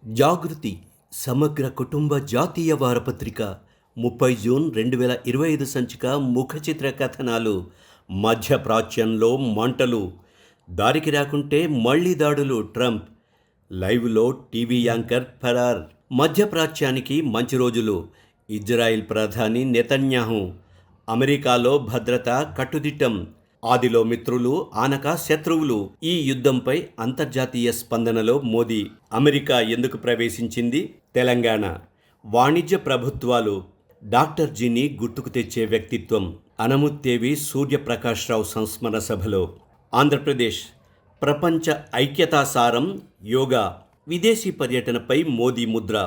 జాగృతి సమగ్ర కుటుంబ జాతీయ వారపత్రిక 30 జూన్ 2025 సంచిక ముఖచిత్ర కథనాలు. మధ్యప్రాచ్యంలో మంటలు, దారికి రాకుంటే మళ్లీ దాడులు, ట్రంప్ లైవ్లో టీవీ యాంకర్ ఫరార్. మధ్యప్రాచ్యానికి మంచి రోజులు. ఇజ్రాయిల్ ప్రధాని నెతన్యాహు, అమెరికాలో భద్రత కట్టుదిట్టం. ఆదిలో మిత్రులు, ఆనక శత్రువులు. ఈ యుద్ధంపై అంతర్జాతీయ స్పందనలో మోదీ. అమెరికా ఎందుకు ప్రవేశించింది? తెలంగాణ వాణిజ్య ప్రభుత్వాలు. డాక్టర్ జీని గుర్తుకు తెచ్చే వ్యక్తిత్వం. అనముత్తేవి సూర్యప్రకాష్ రావు సంస్మరణ సభలో. ఆంధ్రప్రదేశ్ ప్రపంచ ఐక్యతా సారం యోగా. విదేశీ పర్యటనపై మోదీ ముద్ర.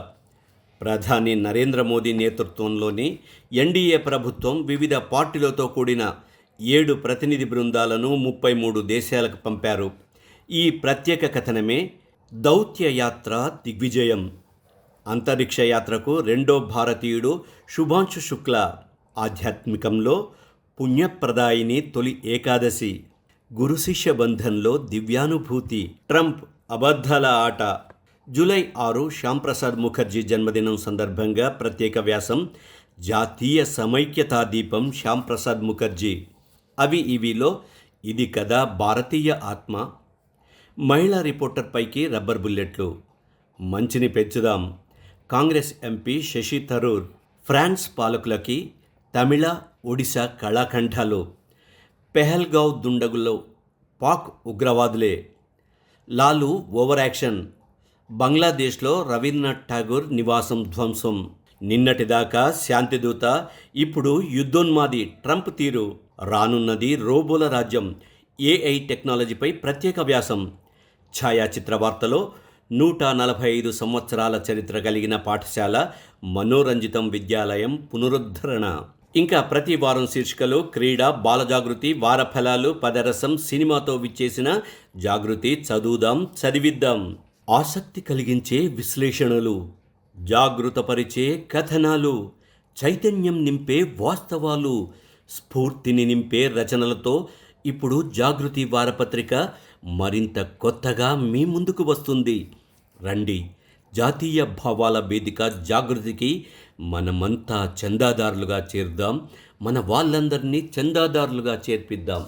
ప్రధాని నరేంద్ర మోదీ నేతృత్వంలోని ఎన్డీఏ ప్రభుత్వం వివిధ పార్టీలతో కూడిన 7 ప్రతినిధి బృందాలను 33 దేశాలకు పంపారు. ఈ ప్రత్యేక కథనమే దౌత్య యాత్ర దిగ్విజయం. అంతరిక్ష యాత్రకు రెండో భారతీయుడు శుభాంశు శుక్లా. ఆధ్యాత్మికంలో పుణ్యప్రదాయిని తొలి ఏకాదశి. గురు శిష్య బంధంలో దివ్యానుభూతి. ట్రంప్ అబద్ధాల ఆట. జూలై 6 శ్యాంప్రసాద్ ముఖర్జీ జన్మదినం సందర్భంగా ప్రత్యేక వ్యాసం. జాతీయ సమైక్యతా దీపం శ్యాంప్రసాద్ ముఖర్జీ. అవి ఇవిలో ఇది కదా భారతీయ ఆత్మ. మహిళా రిపోర్టర్ పైకి రబ్బర్ బుల్లెట్లు. మంచిని పెంచుదాం. కాంగ్రెస్ ఎంపీ శశి థరూర్. ఫ్రాన్స్ పాలకులకి తమిళ, ఒడిశా కళాఖండాలు. పెహల్గావ్ దుండగుల్లో పాక్ ఉగ్రవాదులే. Lalu over action. బంగ్లాదేశ్లో రవీంద్రనాథ్ ఠాగూర్ నివాసం ధ్వంసం. నిన్నటిదాకా శాంతిదూత, ఇప్పుడు యుద్ధోన్మాది ట్రంప్ తీరు. రానున్నది రోబోల రాజ్యం. ఏఐ టెక్నాలజీపై ప్రత్యేక వ్యాసం. ఛాయాచిత్ర వార్తలో 145 సంవత్సరాల చరిత్ర కలిగిన పాఠశాల మనోరంజితం విద్యాలయం పునరుద్ధరణ. ఇంకా ప్రతి వారం శీర్షికలు. క్రీడ, బాలజాగృతి, వార ఫలాలు, పదరసం, సినిమాతో విచ్చేసిన జాగృతి. చదువుదాం, చదివిద్దాం. ఆసక్తి కలిగించే విశ్లేషణలు, జాగృతపరిచే కథనాలు, చైతన్యం నింపే వాస్తవాలు, స్ఫూర్తిని నింపే రచనలతో ఇప్పుడు జాగృతి వారపత్రిక మరింత కొత్తగా మీ ముందుకు వస్తుంది. రండి, జాతీయ భావాల వేదిక జాగృతికి మనమంతా చందాదారులుగా చేరుదాం. మన వాళ్ళందరినీ చందాదారులుగా చేర్పిద్దాం.